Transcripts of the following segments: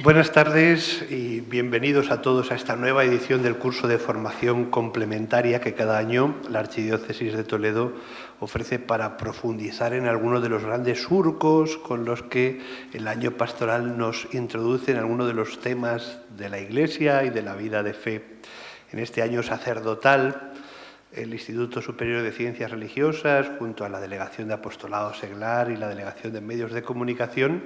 Buenas tardes y bienvenidos a todos a esta nueva edición del curso de formación complementaria que cada año la Archidiócesis de Toledo ofrece para profundizar en algunos de los grandes surcos con los que el año pastoral nos introduce en algunos de los temas de la Iglesia y de la vida de fe. En este año sacerdotal, el Instituto Superior de Ciencias Religiosas, junto a la Delegación de Apostolado Seglar y la Delegación de Medios de Comunicación,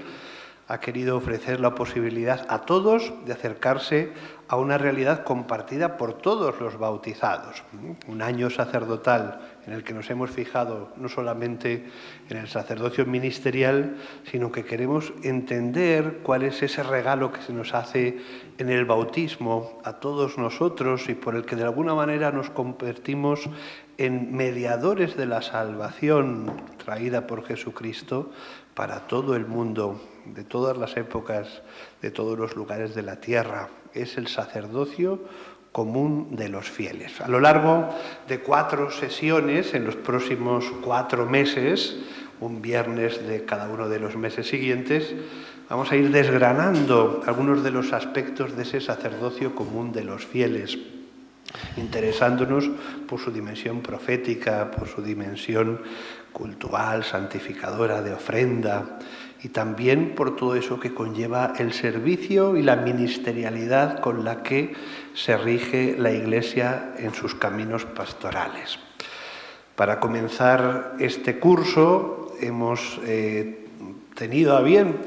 ha querido ofrecer la posibilidad a todos de acercarse a una realidad compartida por todos los bautizados. Un año sacerdotal en el que nos hemos fijado no solamente en el sacerdocio ministerial, sino que queremos entender cuál es ese regalo que se nos hace en el bautismo a todos nosotros y por el que de alguna manera nos convertimos en mediadores de la salvación traída por Jesucristo para todo el mundo, de todas las épocas, de todos los lugares de la tierra. Es el sacerdocio común de los fieles. A lo largo de 4 sesiones, en los próximos 4 meses, un viernes de cada uno de los meses siguientes, vamos a ir desgranando algunos de los aspectos de ese sacerdocio común de los fieles, interesándonos por su dimensión profética, por su dimensión cultural, santificadora, de ofrenda, y también por todo eso que conlleva el servicio y la ministerialidad con la que se rige la Iglesia en sus caminos pastorales. Para comenzar este curso hemos tenido a bien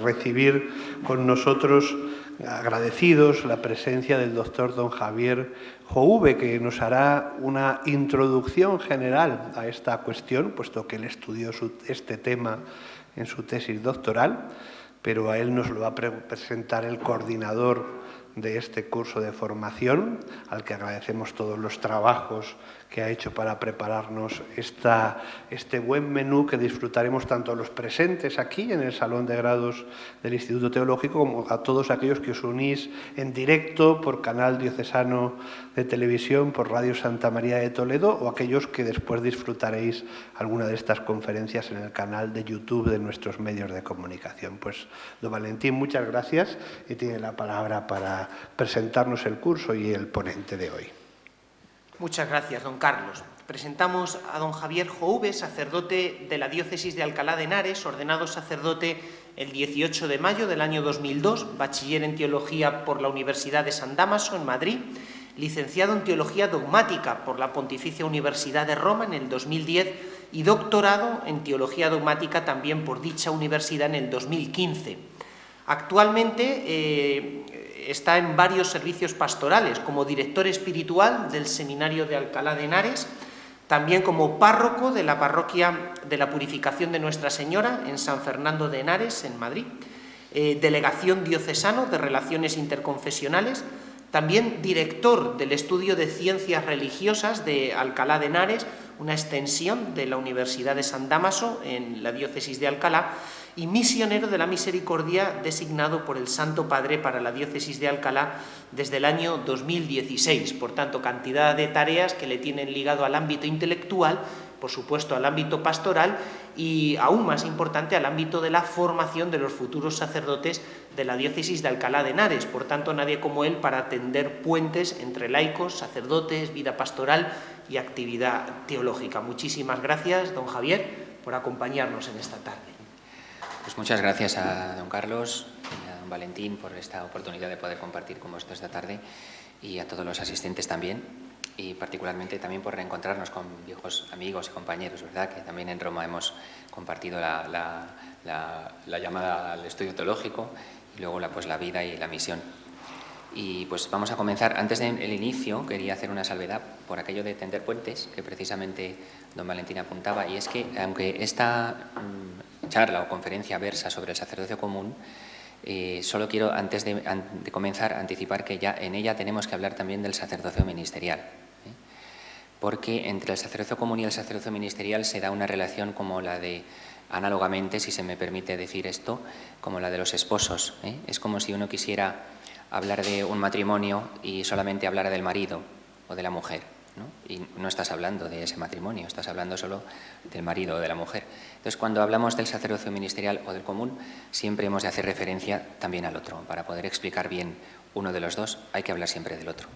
recibir con nosotros, agradecidos, la presencia del doctor don Javier Jouve, que nos hará una introducción general a esta cuestión, puesto que él estudió este tema en su tesis doctoral, pero a él nos lo va a presentar el coordinador de este curso de formación, al que agradecemos todos los trabajos que ha hecho para prepararnos este buen menú que disfrutaremos tanto los presentes aquí en el Salón de Grados del Instituto Teológico como a todos aquellos que os unís en directo por canal diocesano de televisión, por Radio Santa María de Toledo, o aquellos que después disfrutaréis alguna de estas conferencias en el canal de YouTube de nuestros medios de comunicación. Pues, don Valentín, muchas gracias y tiene la palabra para presentarnos el curso y el ponente de hoy. Muchas gracias, don Carlos. Presentamos a don Javier Jouve, sacerdote de la diócesis de Alcalá de Henares, ordenado sacerdote el 18 de mayo del año 2002, bachiller en Teología por la Universidad de San Dámaso, en Madrid, licenciado en Teología Dogmática por la Pontificia Universidad de Roma en el 2010 y doctorado en Teología Dogmática también por dicha universidad en el 2015. Actualmente está en varios servicios pastorales, como director espiritual del Seminario de Alcalá de Henares, también como párroco de la Parroquia de la Purificación de Nuestra Señora en San Fernando de Henares, en Madrid, delegación diocesano de Relaciones Interconfesionales, también director del Estudio de Ciencias Religiosas de Alcalá de Henares, una extensión de la Universidad de San Dámaso en la diócesis de Alcalá, y misionero de la Misericordia designado por el Santo Padre para la diócesis de Alcalá desde el año 2016. Por tanto, cantidad de tareas que le tienen ligado al ámbito intelectual, por supuesto al ámbito pastoral y, aún más importante, al ámbito de la formación de los futuros sacerdotes de la diócesis de Alcalá de Henares. Por tanto, nadie como él para tender puentes entre laicos, sacerdotes, vida pastoral y actividad teológica. Muchísimas gracias, don Javier, por acompañarnos en esta tarde. Pues muchas gracias a don Carlos y a don Valentín por esta oportunidad de poder compartir con vosotros esta tarde, y a todos los asistentes también, y particularmente también por reencontrarnos con viejos amigos y compañeros, ¿verdad? Que también en Roma hemos compartido la llamada al estudio teológico y luego la vida y la misión. Y pues vamos a comenzar. Antes del inicio quería hacer una salvedad por aquello de tender puentes que precisamente don Valentín apuntaba, y es que aunque esta charla o conferencia versa sobre el sacerdocio común, solo quiero, antes de comenzar, anticipar que ya en ella tenemos que hablar también del sacerdocio ministerial, porque entre el sacerdocio común y el sacerdocio ministerial se da una relación como la de, análogamente, si se me permite decir esto, como la de los esposos. Es como si uno quisiera hablar de un matrimonio y solamente hablara del marido o de la mujer. ¿no? Y no estás hablando de ese matrimonio, estás hablando solo del marido o de la mujer. Entonces, cuando hablamos del sacerdocio ministerial o del común, siempre hemos de hacer referencia también al otro. Para poder explicar bien uno de los dos, hay que hablar siempre del otro.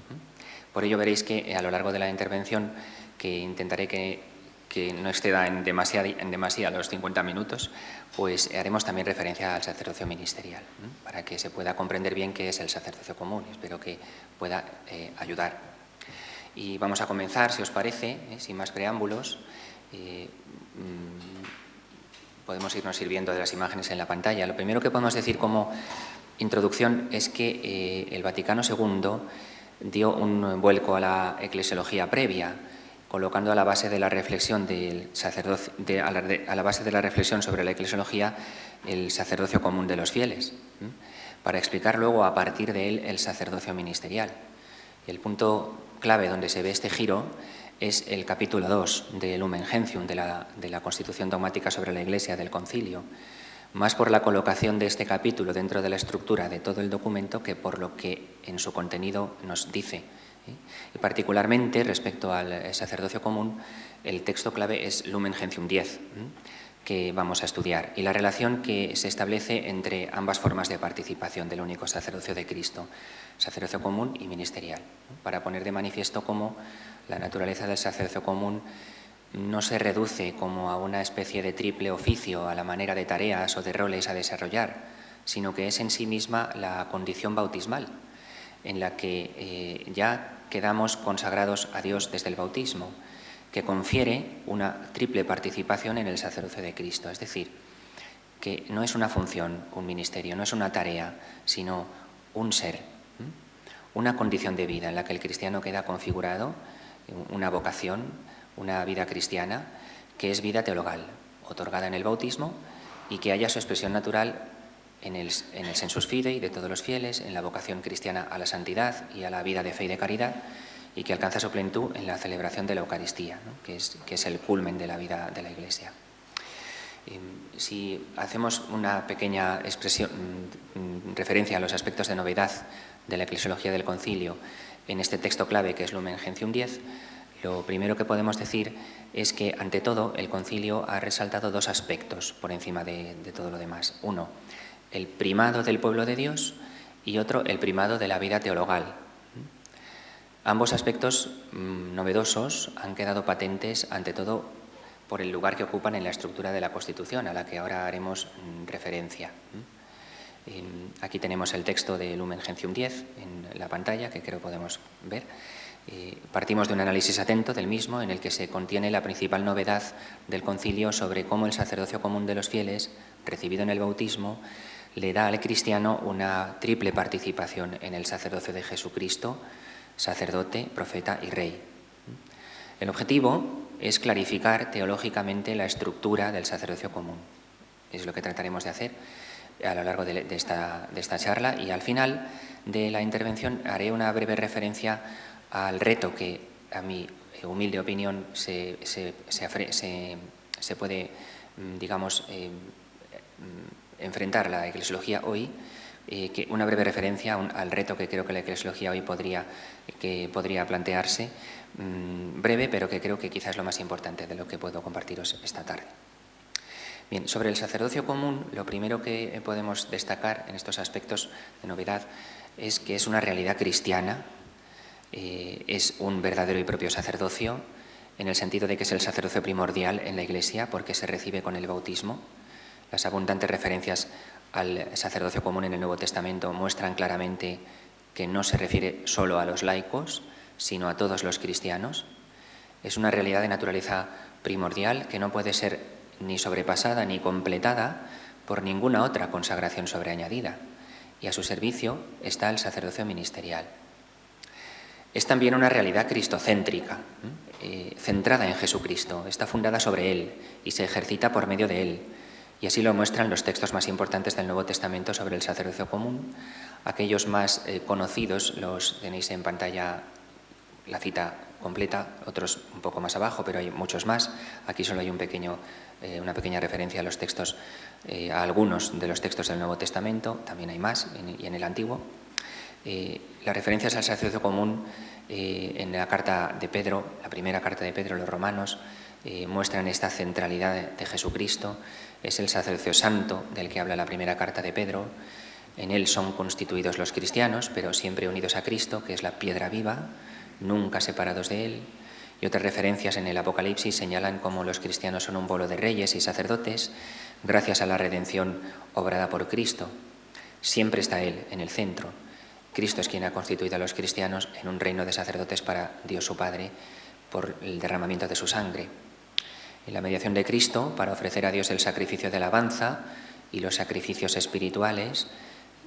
Por ello veréis que a lo largo de la intervención, que intentaré que no exceda en demasía los 50 minutos, pues haremos también referencia al sacerdocio ministerial, para que se pueda comprender bien qué es el sacerdocio común. Espero que pueda ayudar. Y vamos a comenzar, si os parece, sin más preámbulos. Podemos irnos sirviendo de las imágenes en la pantalla. Lo primero que podemos decir como introducción es que el Vaticano II dio un vuelco a la eclesiología previa, colocando a la base de la reflexión del sacerdocio, a la base de la reflexión sobre la eclesiología el sacerdocio común de los fieles, para explicar luego a partir de él el sacerdocio ministerial. El punto clave donde se ve este giro es el capítulo 2 de Lumen Gentium, de la Constitución Dogmática sobre la Iglesia del Concilio, más por la colocación de este capítulo dentro de la estructura de todo el documento que por lo que en su contenido nos dice. Y particularmente respecto al sacerdocio común, el texto clave es Lumen Gentium 10, que vamos a estudiar, y la relación que se establece entre ambas formas de participación del único sacerdocio de Cristo, sacerdocio común y ministerial, para poner de manifiesto cómo la naturaleza del sacerdocio común no se reduce como a una especie de triple oficio, a la manera de tareas o de roles a desarrollar, sino que es en sí misma la condición bautismal, en la que ya quedamos consagrados a Dios desde el bautismo, que confiere una triple participación en el sacerdocio de Cristo. Es decir, que no es una función, un ministerio, no es una tarea, sino un ser, una condición de vida en la que el cristiano queda configurado, una vocación, una vida cristiana, que es vida teologal, otorgada en el bautismo y que haya su expresión natural en el sensus fidei de todos los fieles, en la vocación cristiana a la santidad y a la vida de fe y de caridad, y que alcanza su plenitud en la celebración de la Eucaristía, ¿no? que es el culmen de la vida de la Iglesia. Si hacemos una pequeña referencia a los aspectos de novedad de la eclesiología del Concilio en este texto clave que es Lumen Gentium 10, lo primero que podemos decir es que, ante todo, el Concilio ha resaltado dos aspectos por encima de todo lo demás. Uno, el primado del pueblo de Dios, y otro, el primado de la vida teologal. Ambos aspectos novedosos han quedado patentes, ante todo, por el lugar que ocupan en la estructura de la Constitución, a la que ahora haremos referencia. Aquí tenemos el texto de Lumen Gentium 10 en la pantalla, que creo podemos ver. Partimos de un análisis atento del mismo, en el que se contiene la principal novedad del Concilio sobre cómo el sacerdocio común de los fieles, recibido en el bautismo, le da al cristiano una triple participación en el sacerdocio de Jesucristo, sacerdote, profeta y rey. El objetivo es clarificar teológicamente la estructura del sacerdocio común. Es lo que trataremos de hacer a lo largo de esta charla, y al final de la intervención haré una breve referencia al reto que, a mi humilde opinión, se puede, digamos, enfrentar la eclesiología hoy, que una breve referencia al reto que creo que la eclesiología hoy podría plantearse, breve, pero que creo que quizás es lo más importante de lo que puedo compartiros esta tarde. Bien, sobre el sacerdocio común, lo primero que podemos destacar en estos aspectos de novedad es que es una realidad cristiana, es un verdadero y propio sacerdocio, en el sentido de que es el sacerdocio primordial en la Iglesia, porque se recibe con el bautismo. Las abundantes referencias al sacerdocio común en el Nuevo Testamento muestran claramente que no se refiere solo a los laicos, sino a todos los cristianos. Es una realidad de naturaleza primordial que no puede ser ni sobrepasada ni completada por ninguna otra consagración sobreañadida, y a su servicio está el sacerdocio ministerial. Es también una realidad cristocéntrica, centrada en Jesucristo, está fundada sobre Él y se ejercita por medio de Él. Y así lo muestran los textos más importantes del Nuevo Testamento sobre el sacerdocio común. Aquellos más conocidos los tenéis en pantalla, la cita completa, otros un poco más abajo, pero hay muchos más. Aquí solo hay una pequeña referencia a los textos, a algunos de los textos del Nuevo Testamento, también hay más y en el Antiguo. Las referencias al sacerdocio común en la carta de Pedro, la primera carta de Pedro a los romanos, muestran esta centralidad de Jesucristo. Es el sacerdocio santo del que habla la primera carta de Pedro. En él son constituidos los cristianos, pero siempre unidos a Cristo, que es la piedra viva, nunca separados de él. Y otras referencias en el Apocalipsis señalan cómo los cristianos son un pueblo de reyes y sacerdotes, gracias a la redención obrada por Cristo. Siempre está él en el centro. Cristo es quien ha constituido a los cristianos en un reino de sacerdotes para Dios su Padre por el derramamiento de su sangre. En la mediación de Cristo, para ofrecer a Dios el sacrificio de alabanza y los sacrificios espirituales,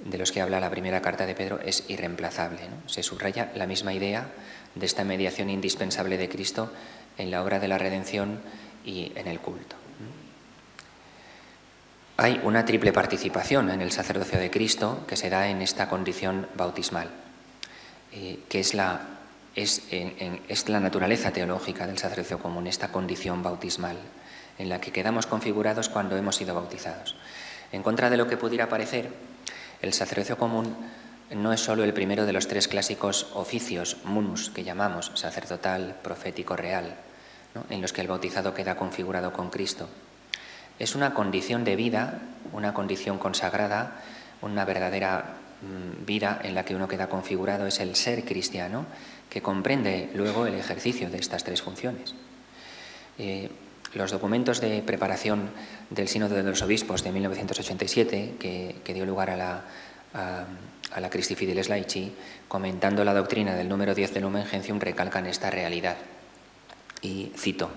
de los que habla la primera carta de Pedro, es irreemplazable, ¿no? Se subraya la misma idea de esta mediación indispensable de Cristo en la obra de la redención y en el culto. Hay una triple participación en el sacerdocio de Cristo que se da en esta condición bautismal, que es la naturaleza teológica del sacerdocio común, esta condición bautismal, en la que quedamos configurados cuando hemos sido bautizados. En contra de lo que pudiera parecer, el sacerdocio común no es solo el primero de los tres clásicos oficios, munus, que llamamos, sacerdotal, profético, real, ¿no?, en los que el bautizado queda configurado con Cristo. Es una condición de vida, una condición consagrada, una verdadera vida en la que uno queda configurado, es el ser cristiano, que comprende luego el ejercicio de estas tres funciones. Los documentos de preparación del Sínodo de los Obispos de 1987, que dio lugar a la Christi Fideles Laici, comentando la doctrina del número 10 del Lumen Gentium, recalcan esta realidad. Y cito: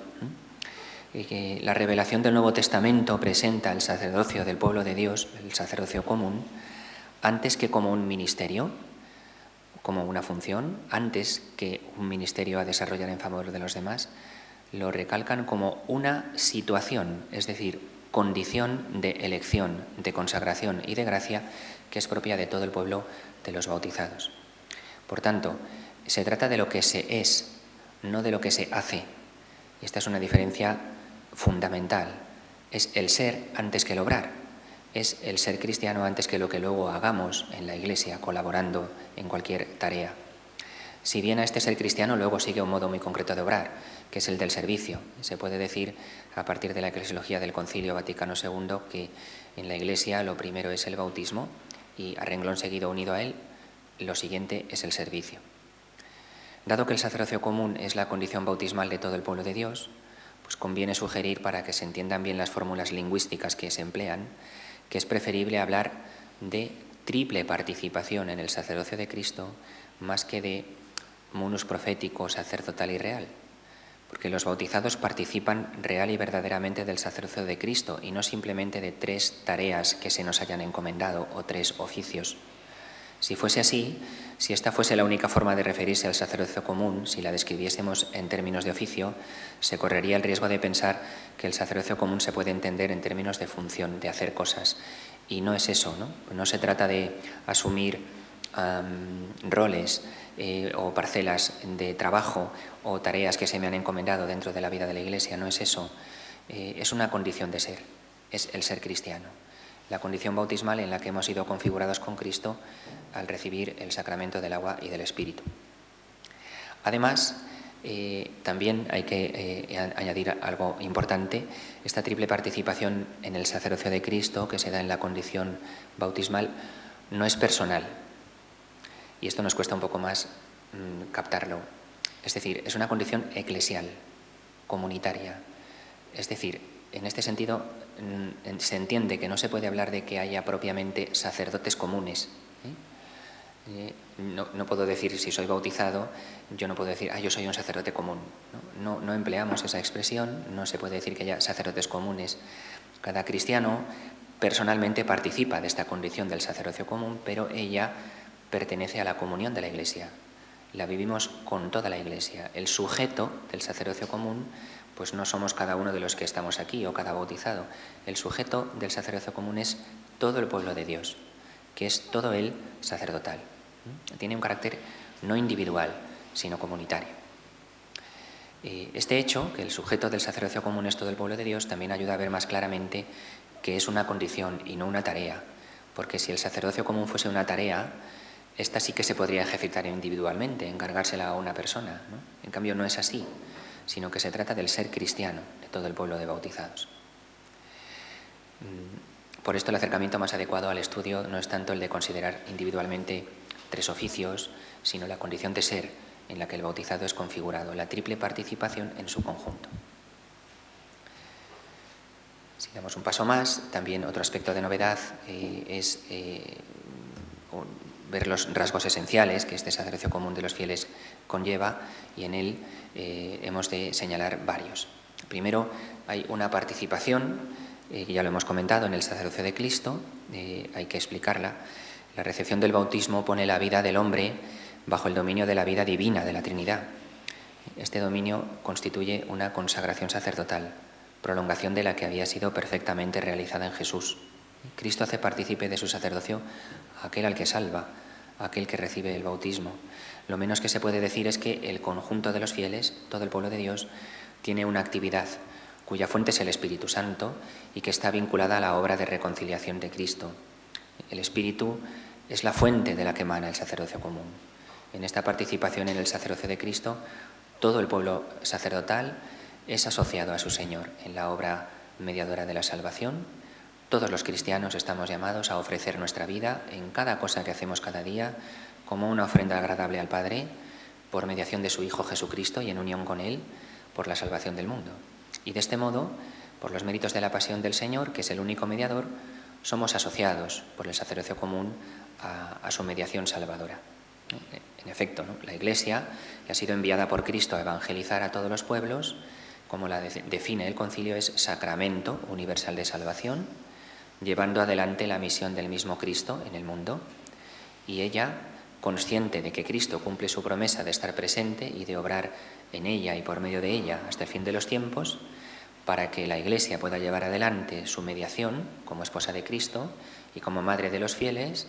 que la revelación del Nuevo Testamento presenta el sacerdocio del pueblo de Dios, el sacerdocio común, antes que como un ministerio, como una función, antes que un ministerio a desarrollar en favor de los demás, lo recalcan como una situación, es decir, condición de elección, de consagración y de gracia que es propia de todo el pueblo de los bautizados. Por tanto, se trata de lo que se es, no de lo que se hace. Y esta es una diferencia fundamental. Es el ser antes que el obrar. Es el ser cristiano antes que lo que luego hagamos en la Iglesia, colaborando en cualquier tarea. Si bien a este ser cristiano luego sigue un modo muy concreto de obrar, que es el del servicio. Se puede decir, a partir de la eclesiología del Concilio Vaticano II, que en la Iglesia lo primero es el bautismo y a renglón seguido unido a él, lo siguiente es el servicio. Dado que el sacerdocio común es la condición bautismal de todo el pueblo de Dios, pues conviene sugerir, para que se entiendan bien las fórmulas lingüísticas que se emplean, que es preferible hablar de triple participación en el sacerdocio de Cristo más que de munus profético, sacerdotal y real, porque los bautizados participan real y verdaderamente del sacerdocio de Cristo y no simplemente de tres tareas que se nos hayan encomendado o tres oficios. Si fuese así, si esta fuese la única forma de referirse al sacerdocio común, si la describiésemos en términos de oficio, se correría el riesgo de pensar que el sacerdocio común se puede entender en términos de función, de hacer cosas. Y no es eso, ¿no? No se trata de asumir roles o parcelas de trabajo o tareas que se me han encomendado dentro de la vida de la Iglesia, no es eso. Es una condición de ser, es el ser cristiano. La condición bautismal en la que hemos sido configurados con Cristo al recibir el sacramento del agua y del Espíritu. Además, también hay que añadir algo importante: esta triple participación en el sacerdocio de Cristo que se da en la condición bautismal no es personal, y esto nos cuesta un poco más captarlo. Es decir, es una condición eclesial, comunitaria. Es decir, en este sentido se entiende que no se puede hablar de que haya propiamente sacerdotes comunes. No puedo decir, si soy bautizado, yo no puedo decir, yo soy un sacerdote común. No empleamos esa expresión, no se puede decir que haya sacerdotes comunes. Cada cristiano personalmente participa de esta condición del sacerdocio común, pero ella pertenece a la comunión de la Iglesia. La vivimos con toda la Iglesia. El sujeto del sacerdocio común, pues no somos cada uno de los que estamos aquí o cada bautizado. El sujeto del sacerdocio común es todo el pueblo de Dios, que es todo él sacerdotal. Tiene un carácter no individual, sino comunitario. Este hecho, que el sujeto del sacerdocio común es todo el pueblo de Dios, también ayuda a ver más claramente que es una condición y no una tarea, porque si el sacerdocio común fuese una tarea, esta sí que se podría ejercitar individualmente, encargársela a una persona, ¿no? En cambio no es así, sino que se trata del ser cristiano de todo el pueblo de bautizados. Por esto el acercamiento más adecuado al estudio no es tanto el de considerar individualmente 3 oficios, sino la condición de ser en la que el bautizado es configurado, la triple participación en su conjunto. Si damos un paso más, también otro aspecto de novedad es ver los rasgos esenciales que este sacerdocio común de los fieles conlleva, y en él hemos de señalar varios. Primero, hay una participación, que ya lo hemos comentado, en el sacerdocio de Cristo, hay que explicarla. La recepción del bautismo pone la vida del hombre bajo el dominio de la vida divina de la Trinidad. Este dominio constituye una consagración sacerdotal, prolongación de la que había sido perfectamente realizada en Jesús. Cristo hace partícipe de su sacerdocio a aquel al que salva, a aquel que recibe el bautismo. Lo menos que se puede decir es que el conjunto de los fieles, todo el pueblo de Dios, tiene una actividad cuya fuente es el Espíritu Santo y que está vinculada a la obra de reconciliación de Cristo. El Espíritu es la fuente de la que emana el sacerdocio común. En esta participación en el sacerdocio de Cristo, todo el pueblo sacerdotal es asociado a su Señor en la obra mediadora de la salvación. Todos los cristianos estamos llamados a ofrecer nuestra vida en cada cosa que hacemos cada día como una ofrenda agradable al Padre, por mediación de su Hijo Jesucristo y en unión con Él, por la salvación del mundo. Y de este modo, por los méritos de la pasión del Señor, que es el único mediador, somos asociados por el sacerdocio común a su mediación salvadora. En efecto, ¿no? La Iglesia, que ha sido enviada por Cristo a evangelizar a todos los pueblos, como la define el Concilio, es sacramento universal de salvación, llevando adelante la misión del mismo Cristo en el mundo, y ella, consciente de que Cristo cumple su promesa de estar presente y de obrar en ella y por medio de ella hasta el fin de los tiempos, para que la Iglesia pueda llevar adelante su mediación como esposa de Cristo y como madre de los fieles,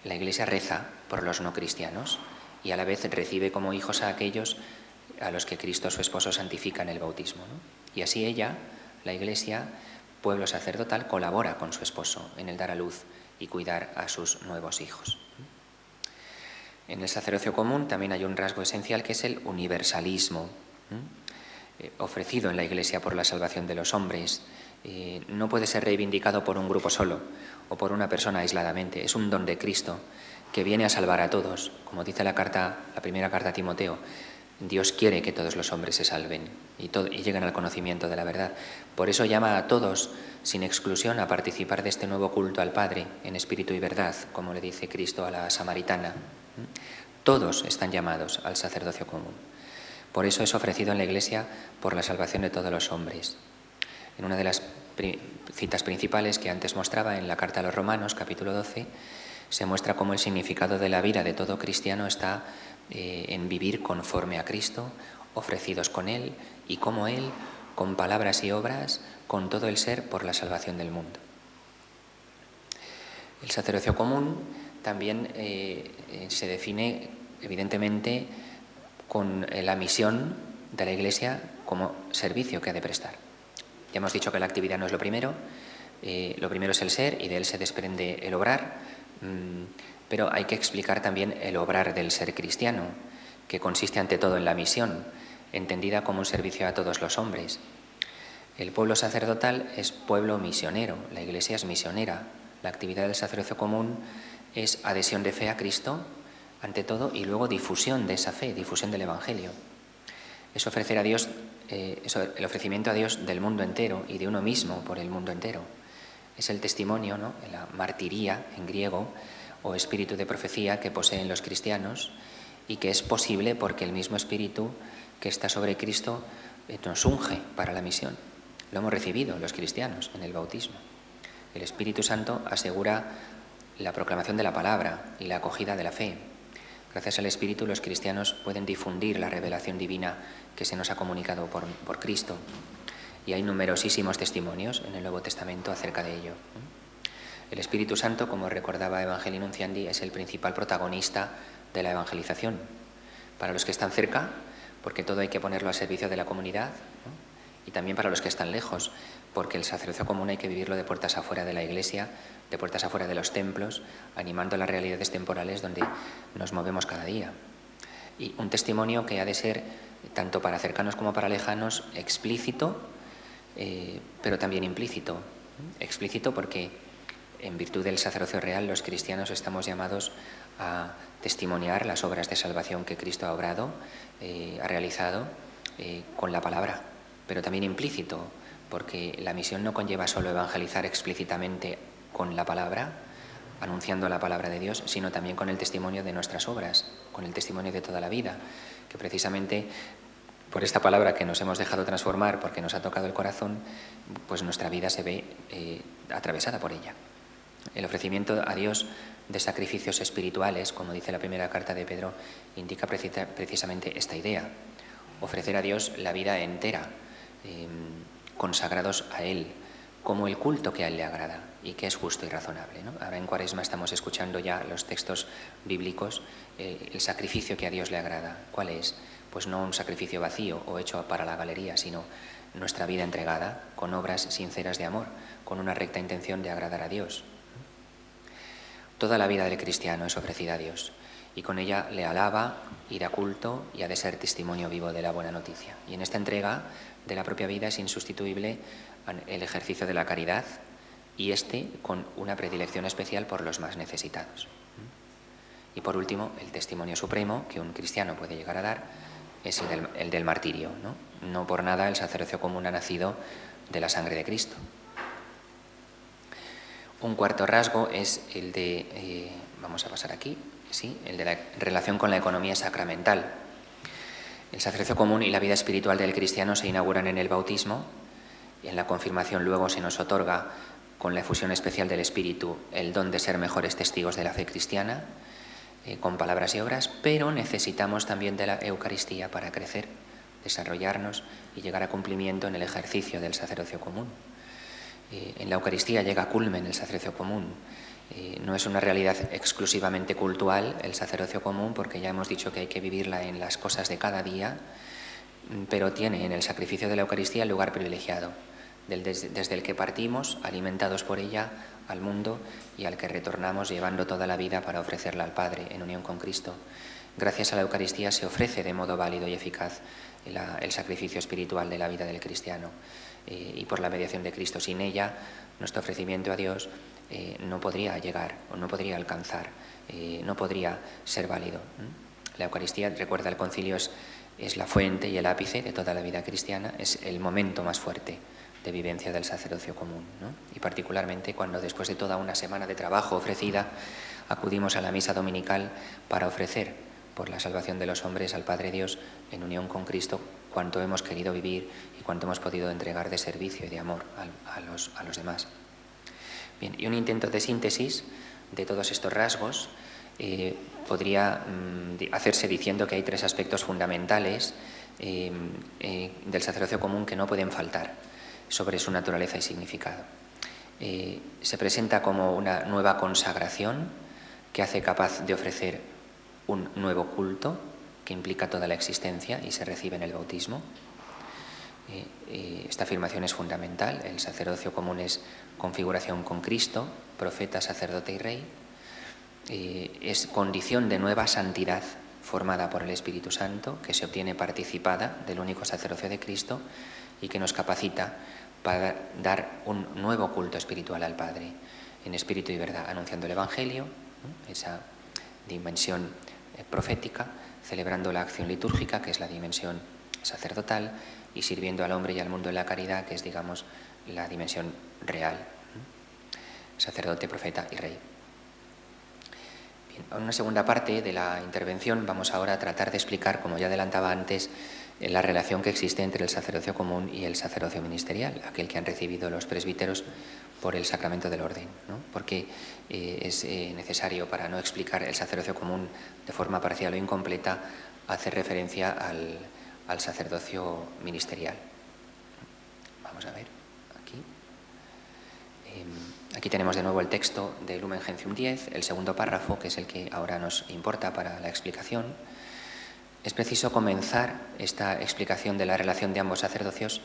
la Iglesia reza por los no cristianos y a la vez recibe como hijos a aquellos a los que Cristo su esposo santifica en el bautismo, ¿no? Y así ella, la Iglesia, pueblo sacerdotal, colabora con su esposo en el dar a luz y cuidar a sus nuevos hijos. En el sacerdocio común también hay un rasgo esencial que es el universalismo, ofrecido en la Iglesia por la salvación de los hombres. No puede ser reivindicado por un grupo solo o por una persona aisladamente. Es un don de Cristo que viene a salvar a todos. Como dice la primera carta a Timoteo, Dios quiere que todos los hombres se salven y lleguen al conocimiento de la verdad. Por eso llama a todos, sin exclusión, a participar de este nuevo culto al Padre en espíritu y verdad, como le dice Cristo a la samaritana. Todos están llamados al sacerdocio común. Por eso es ofrecido en la Iglesia por la salvación de todos los hombres. En una de las citas principales que antes mostraba en la carta a los Romanos, capítulo 12, se muestra cómo el significado de la vida de todo cristiano está en vivir conforme a Cristo, ofrecidos con Él y como Él, con palabras y obras, con todo el ser por la salvación del mundo. El sacerdocio común también se define evidentemente con la misión de la Iglesia como servicio que ha de prestar. Ya hemos dicho que la actividad no es lo primero es el ser y de él se desprende el obrar, pero hay que explicar también el obrar del ser cristiano, que consiste ante todo en la misión, entendida como un servicio a todos los hombres. El pueblo sacerdotal es pueblo misionero, la Iglesia es misionera. La actividad del sacerdocio común es adhesión de fe a Cristo, ante todo, y luego difusión de esa fe, difusión del Evangelio. Es ofrecer a Dios, el ofrecimiento a Dios del mundo entero y de uno mismo por el mundo entero. Es el testimonio, ¿no?, la martiría en griego, o espíritu de profecía que poseen los cristianos y que es posible porque el mismo espíritu que está sobre Cristo nos unge para la misión. Lo hemos recibido los cristianos en el bautismo. El Espíritu Santo asegura la proclamación de la palabra y la acogida de la fe. Gracias al Espíritu los cristianos pueden difundir la revelación divina que se nos ha comunicado por Cristo. Y hay numerosísimos testimonios en el Nuevo Testamento acerca de ello. El Espíritu Santo, como recordaba Evangelii Nunciandi, es el principal protagonista de la evangelización. Para los que están cerca, porque todo hay que ponerlo al servicio de la comunidad, ¿no?, y también para los que están lejos, porque el sacerdocio común hay que vivirlo de puertas afuera de la Iglesia, de puertas afuera de los templos, animando las realidades temporales donde nos movemos cada día. Y un testimonio que ha de ser, tanto para cercanos como para lejanos, explícito, pero también implícito. Explícito porque, en virtud del sacerdocio real, los cristianos estamos llamados a testimoniar las obras de salvación que Cristo ha obrado, ha realizado, con la palabra, pero también implícito, porque la misión no conlleva solo evangelizar explícitamente con la palabra, anunciando la palabra de Dios, sino también con el testimonio de nuestras obras, con el testimonio de toda la vida, que precisamente por esta palabra que nos hemos dejado transformar, porque nos ha tocado el corazón, pues nuestra vida se ve atravesada por ella. El ofrecimiento a Dios de sacrificios espirituales, como dice la primera carta de Pedro, indica precisamente esta idea: ofrecer a Dios la vida entera, consagrados a Él, como el culto que a Él le agrada y que es justo y razonable, ¿no? Ahora en Cuaresma estamos escuchando ya los textos bíblicos, el sacrificio que a Dios le agrada. ¿Cuál es? Pues no un sacrificio vacío o hecho para la galería, sino nuestra vida entregada con obras sinceras de amor, con una recta intención de agradar a Dios. Toda la vida del cristiano es ofrecida a Dios y con ella le alaba y da culto y ha de ser testimonio vivo de la buena noticia. Y en esta entrega de la propia vida es insustituible el ejercicio de la caridad y con una predilección especial por los más necesitados. Y por último, el testimonio supremo que un cristiano puede llegar a dar es el del martirio, ¿no? No por nada el sacerdocio común ha nacido de la sangre de Cristo. Un cuarto rasgo es el de, vamos a pasar aquí, ¿sí? El de la relación con la economía sacramental. El sacerdocio común y la vida espiritual del cristiano se inauguran en el bautismo, y en la confirmación luego se nos otorga, con la efusión especial del Espíritu, el don de ser mejores testigos de la fe cristiana, con palabras y obras, pero necesitamos también de la Eucaristía para crecer, desarrollarnos y llegar a cumplimiento en el ejercicio del sacerdocio común. En la Eucaristía llega a culmen el sacerdocio común. No es una realidad exclusivamente cultural el sacerdocio común, porque ya hemos dicho que hay que vivirla en las cosas de cada día, pero tiene en el sacrificio de la Eucaristía el lugar privilegiado, desde el que partimos, alimentados por ella, al mundo, y al que retornamos llevando toda la vida para ofrecerla al Padre en unión con Cristo. Gracias a la Eucaristía se ofrece de modo válido y eficaz el sacrificio espiritual de la vida del cristiano, y por la mediación de Cristo. Sin ella, nuestro ofrecimiento a Dios no podría llegar o no podría alcanzar, no podría ser válido. La Eucaristía, recuerda el concilio, es la fuente y el ápice de toda la vida cristiana, es el momento más fuerte de vivencia del sacerdocio común, ¿no? Y particularmente cuando después de toda una semana de trabajo ofrecida, acudimos a la misa dominical para ofrecer por la salvación de los hombres al Padre Dios en unión con Cristo cuanto hemos querido vivir y cuanto hemos podido entregar de servicio y de amor a los demás. Bien, y un intento de síntesis de todos estos rasgos podría hacerse diciendo que hay tres aspectos fundamentales del sacerdocio común que no pueden faltar sobre su naturaleza y significado. Se presenta como una nueva consagración que hace capaz de ofrecer un nuevo culto que implica toda la existencia y se recibe en el bautismo. Esta afirmación es fundamental. El sacerdocio común es configuración con Cristo, profeta, sacerdote y rey. Es condición de nueva santidad formada por el Espíritu Santo, que se obtiene participada del único sacerdocio de Cristo y que nos capacita para dar un nuevo culto espiritual al Padre, en espíritu y verdad, anunciando el Evangelio, esa dimensión profética, celebrando la acción litúrgica, que es la dimensión sacerdotal, y sirviendo al hombre y al mundo en la caridad, que es, digamos, la dimensión real, sacerdote, profeta y rey. Bien, en una segunda parte de la intervención vamos ahora a tratar de explicar, como ya adelantaba antes, la relación que existe entre el sacerdocio común y el sacerdocio ministerial, aquel que han recibido los presbíteros por el sacramento del orden, ¿no? Porque es necesario, para no explicar el sacerdocio común de forma parcial o incompleta, hacer referencia al sacerdocio ministerial. Vamos a ver, aquí. Aquí tenemos de nuevo el texto de Lumen Gentium 10, el segundo párrafo, que es el que ahora nos importa para la explicación. Es preciso comenzar esta explicación de la relación de ambos sacerdocios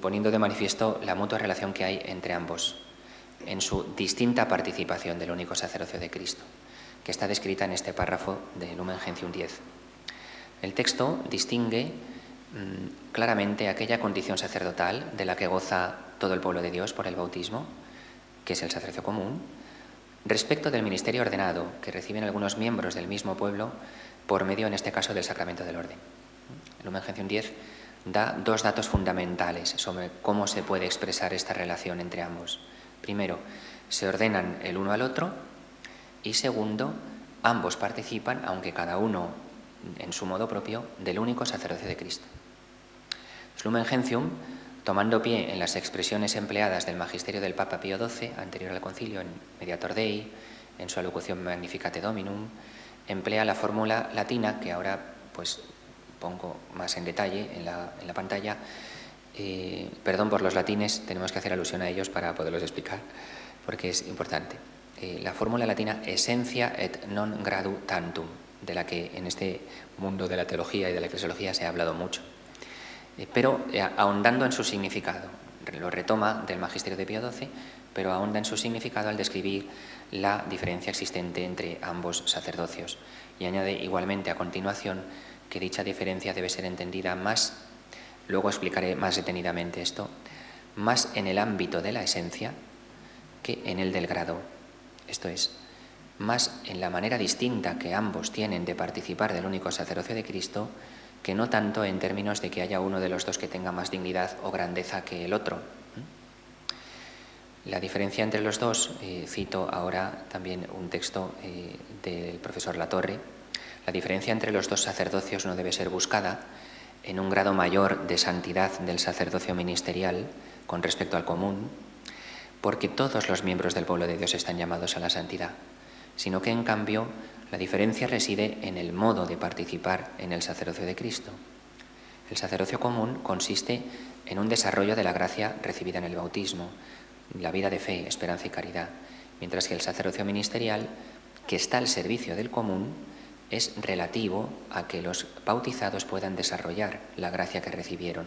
poniendo de manifiesto la mutua relación que hay entre ambos en su distinta participación del único sacerdocio de Cristo, que está descrita en este párrafo de Lumen Gentium 10. El texto distingue claramente aquella condición sacerdotal de la que goza todo el pueblo de Dios por el bautismo, que es el sacerdocio común, respecto del ministerio ordenado que reciben algunos miembros del mismo pueblo por medio, en este caso, del sacramento del orden. El Lumen Gentium 10 da dos datos fundamentales sobre cómo se puede expresar esta relación entre ambos. Primero, se ordenan el uno al otro, y segundo, ambos participan, aunque cada uno en su modo propio, del único sacerdocio de Cristo. Lumen Gentium, tomando pie en las expresiones empleadas del magisterio del Papa Pío XII, anterior al concilio, en Mediator Dei, en su alocución Magnificate Dominum, emplea la fórmula latina, que ahora pues pongo más en detalle en la pantalla. Perdón por los latines, tenemos que hacer alusión a ellos para poderlos explicar, porque es importante. La fórmula latina essentia et non gradu tantum, de la que en este mundo de la teología y de la eclesiología se ha hablado mucho, pero ahondando en su significado. Lo retoma del magisterio de Pío XII, pero ahonda en su significado al describir la diferencia existente entre ambos sacerdocios, y añade igualmente a continuación que dicha diferencia debe ser entendida más, luego explicaré más detenidamente esto, más en el ámbito de la esencia que en el del grado. Esto es, más en la manera distinta que ambos tienen de participar del único sacerdocio de Cristo, que no tanto en términos de que haya uno de los dos que tenga más dignidad o grandeza que el otro. La diferencia entre los dos, cito ahora también un texto del profesor Latorre, la diferencia entre los dos sacerdocios no debe ser buscada en un grado mayor de santidad del sacerdocio ministerial con respecto al común, porque todos los miembros del pueblo de Dios están llamados a la santidad, sino que en cambio la diferencia reside en el modo de participar en el sacerdocio de Cristo. El sacerdocio común consiste en un desarrollo de la gracia recibida en el bautismo, la vida de fe, esperanza y caridad, mientras que el sacerdocio ministerial, que está al servicio del común, es relativo a que los bautizados puedan desarrollar la gracia que recibieron,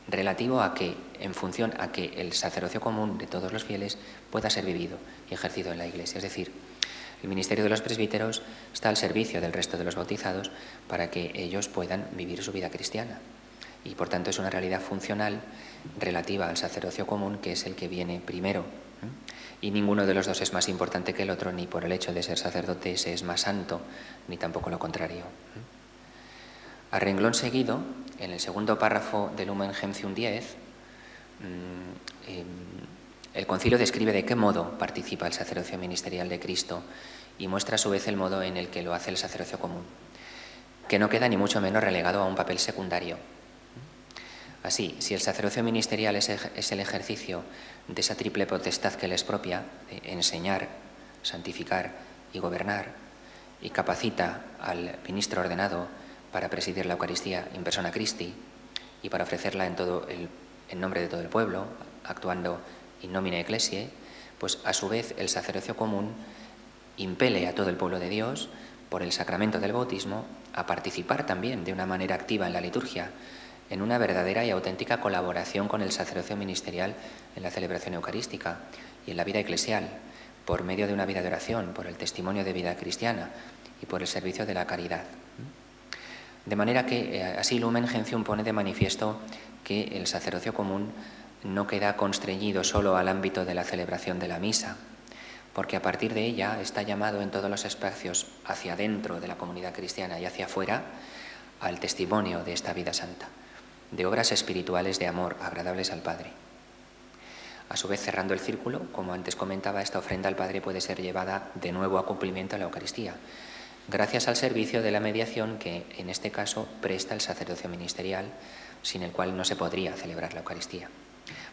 relativo a que, en función a que el sacerdocio común de todos los fieles pueda ser vivido y ejercido en la Iglesia. Es decir, el ministerio de los presbíteros está al servicio del resto de los bautizados para que ellos puedan vivir su vida cristiana. Y por tanto es una realidad funcional relativa al sacerdocio común, que es el que viene primero. Y ninguno de los dos es más importante que el otro, ni por el hecho de ser sacerdote se es más santo, ni tampoco lo contrario. A renglón seguido, en el segundo párrafo del Lumen Gentium 10, el concilio describe de qué modo participa el sacerdocio ministerial de Cristo y muestra a su vez el modo en el que lo hace el sacerdocio común, que no queda ni mucho menos relegado a un papel secundario. Así, si el sacerdocio ministerial es el ejercicio de esa triple potestad que le es propia, de enseñar, santificar y gobernar, y capacita al ministro ordenado para presidir la Eucaristía in persona Christi y para ofrecerla en nombre de todo el pueblo, actuando in nomine ecclesiae, pues a su vez el sacerdocio común impele a todo el pueblo de Dios, por el sacramento del bautismo, a participar también de una manera activa en la liturgia, en una verdadera y auténtica colaboración con el sacerdocio ministerial en la celebración eucarística y en la vida eclesial, por medio de una vida de oración, por el testimonio de vida cristiana y por el servicio de la caridad. De manera que así Lumen Gentium pone de manifiesto que el sacerdocio común no queda constreñido solo al ámbito de la celebración de la misa, porque a partir de ella está llamado en todos los espacios hacia adentro de la comunidad cristiana y hacia afuera al testimonio de esta vida santa, de obras espirituales de amor agradables al Padre. A su vez, cerrando el círculo, como antes comentaba, esta ofrenda al Padre puede ser llevada de nuevo a cumplimiento en la Eucaristía, gracias al servicio de la mediación que, en este caso, presta el sacerdocio ministerial, sin el cual no se podría celebrar la Eucaristía.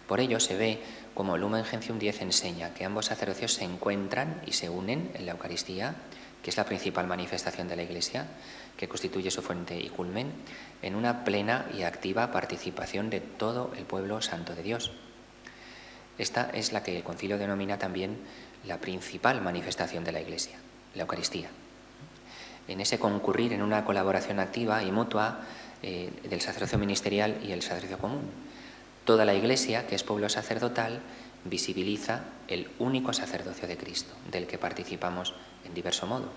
Por ello, se ve como Lumen Gentium 10 enseña que ambos sacerdocios se encuentran y se unen en la Eucaristía, que es la principal manifestación de la Iglesia, que constituye su fuente y culmen, en una plena y activa participación de todo el pueblo santo de Dios. Esta es la que el concilio denomina también la principal manifestación de la Iglesia, la Eucaristía. En ese concurrir en una colaboración activa y mutua del sacerdocio ministerial y el sacerdocio común, Toda la Iglesia, que es pueblo sacerdotal, visibiliza el único sacerdocio de Cristo, del que participamos en diverso modo.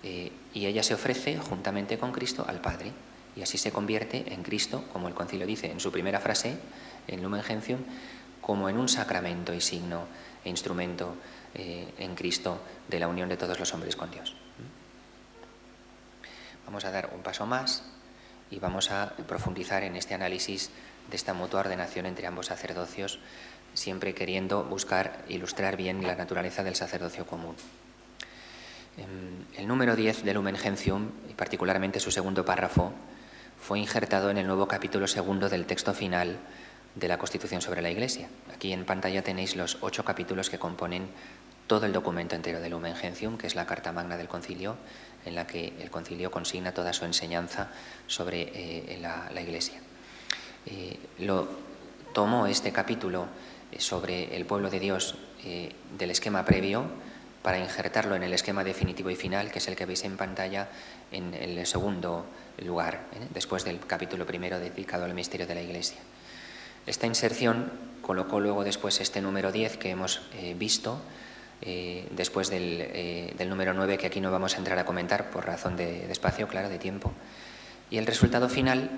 Y ella se ofrece juntamente con Cristo al Padre, y así se convierte en Cristo, como el Concilio dice en su primera frase, en Lumen Gentium, como en un sacramento y signo e instrumento en Cristo de la unión de todos los hombres con Dios. Vamos a dar un paso más y vamos a profundizar en este análisis de esta mutua ordenación entre ambos sacerdocios, siempre queriendo buscar ilustrar bien la naturaleza del sacerdocio común. El número 10 de Lumen Gentium, y particularmente su segundo párrafo, fue injertado en el nuevo capítulo segundo del texto final de la Constitución sobre la Iglesia. Aquí en pantalla tenéis los 8 capítulos que componen todo el documento entero de Lumen Gentium, que es la Carta Magna del Concilio, en la que el Concilio consigna toda su enseñanza sobre la Iglesia. Tomó este capítulo sobre el pueblo de Dios del esquema previo para injertarlo en el esquema definitivo y final, que es el que veis en pantalla en el segundo lugar, después del capítulo primero dedicado al misterio de la Iglesia. Esta inserción colocó luego después este número 10 que hemos visto, después del número 9, que aquí no vamos a entrar a comentar por razón de espacio, claro, de tiempo. Y el resultado final,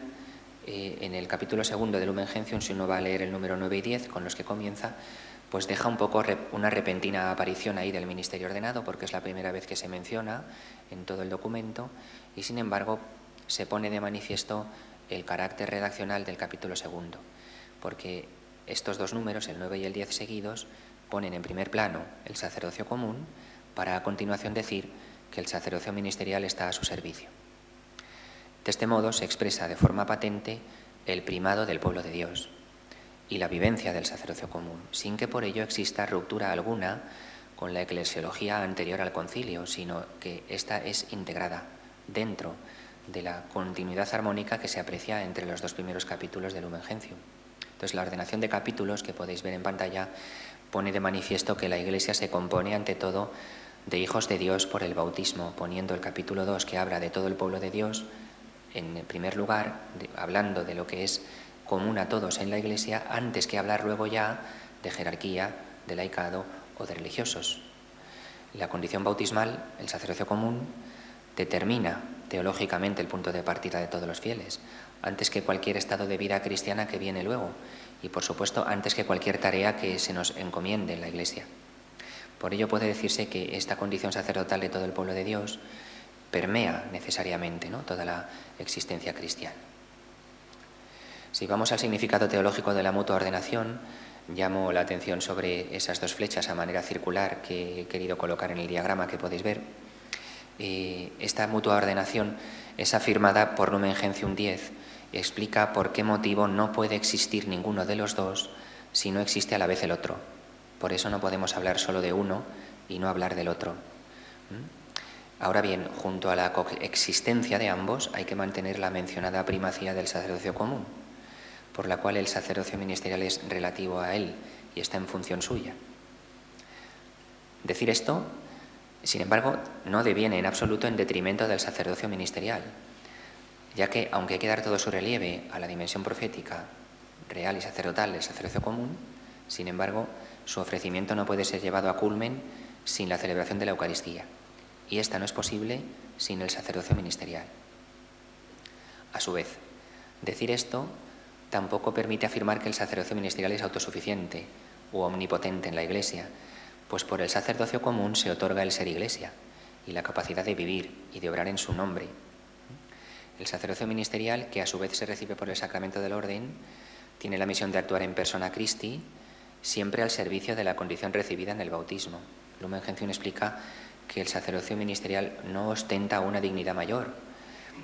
en el capítulo segundo de Lumen Gentium, si uno va a leer el número 9 y 10, con los que comienza, pues deja un poco una repentina aparición ahí del ministerio ordenado, porque es la primera vez que se menciona en todo el documento, y sin embargo se pone de manifiesto el carácter redaccional del capítulo segundo, porque estos dos números, el 9 y el 10 seguidos, ponen en primer plano el sacerdocio común, para a continuación decir que el sacerdocio ministerial está a su servicio. De este modo se expresa de forma patente el primado del pueblo de Dios y la vivencia del sacerdocio común, sin que por ello exista ruptura alguna con la eclesiología anterior al concilio, sino que ésta es integrada dentro de la continuidad armónica que se aprecia entre los dos primeros capítulos del Lumen Gentium. Entonces, la ordenación de capítulos que podéis ver en pantalla pone de manifiesto que la Iglesia se compone ante todo de hijos de Dios por el bautismo, poniendo el capítulo 2, que habla de todo el pueblo de Dios, en primer lugar, hablando de lo que es común a todos en la Iglesia, antes que hablar luego ya de jerarquía, de laicado o de religiosos. La condición bautismal, el sacerdocio común, determina teológicamente el punto de partida de todos los fieles, antes que cualquier estado de vida cristiana que viene luego, y por supuesto antes que cualquier tarea que se nos encomiende en la Iglesia. Por ello puede decirse que esta condición sacerdotal de todo el pueblo de Dios permea necesariamente, ¿no?, toda la existencia cristiana. Si vamos al significado teológico de la mutua ordenación, llamo la atención sobre esas dos flechas a manera circular que he querido colocar en el diagrama que podéis ver. Esta mutua ordenación es afirmada por Lumen Gentium 10 y explica por qué motivo no puede existir ninguno de los dos si no existe a la vez el otro. Por eso no podemos hablar solo de uno y no hablar del otro. Ahora bien, junto a la coexistencia de ambos hay que mantener la mencionada primacía del sacerdocio común, por la cual el sacerdocio ministerial es relativo a él y está en función suya. Decir esto, sin embargo, no deviene en absoluto en detrimento del sacerdocio ministerial, ya que, aunque hay que dar todo su relieve a la dimensión profética, real y sacerdotal del sacerdocio común, sin embargo, su ofrecimiento no puede ser llevado a culmen sin la celebración de la Eucaristía, y esta no es posible sin el sacerdocio ministerial. A su vez, decir esto tampoco permite afirmar que el sacerdocio ministerial es autosuficiente u omnipotente en la Iglesia, pues por el sacerdocio común se otorga el ser Iglesia y la capacidad de vivir y de obrar en su nombre. El sacerdocio ministerial, que a su vez se recibe por el sacramento del orden, tiene la misión de actuar en persona Christi, siempre al servicio de la condición recibida en el bautismo. Lumen Gentium explica que el sacerdocio ministerial no ostenta una dignidad mayor,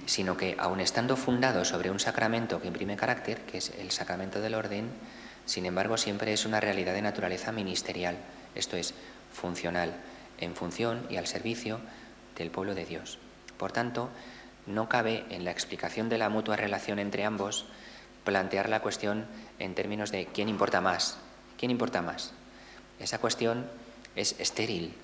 sino que, aun estando fundado sobre un sacramento que imprime carácter, que es el sacramento del orden, sin embargo siempre es una realidad de naturaleza ministerial, esto es, funcional, en función y al servicio del pueblo de Dios. Por tanto, no cabe en la explicación de la mutua relación entre ambos plantear la cuestión en términos de ¿quién importa más? ¿Quién importa más? Esa cuestión es estéril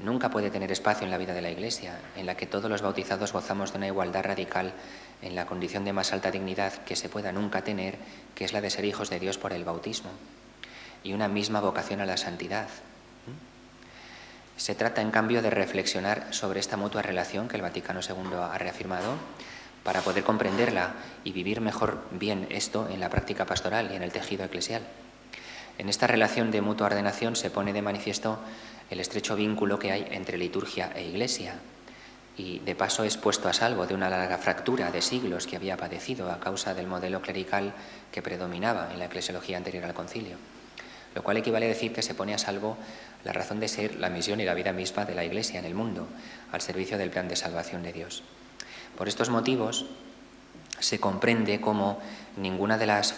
nunca puede tener espacio en la vida de la Iglesia, en la que todos los bautizados gozamos de una igualdad radical en la condición de más alta dignidad que se pueda nunca tener, que es la de ser hijos de Dios por el bautismo, y una misma vocación a la santidad. Se trata, en cambio, de reflexionar sobre esta mutua relación que el Vaticano II ha reafirmado para poder comprenderla y vivir mejor bien esto en la práctica pastoral y en el tejido eclesial. En esta relación de mutua ordenación se pone de manifiesto el estrecho vínculo que hay entre liturgia e Iglesia, y de paso es puesto a salvo de una larga fractura de siglos que había padecido a causa del modelo clerical que predominaba en la eclesiología anterior al concilio, lo cual equivale a decir que se pone a salvo la razón de ser, la misión y la vida misma de la Iglesia en el mundo, al servicio del plan de salvación de Dios. Por estos motivos se comprende cómo ninguna de las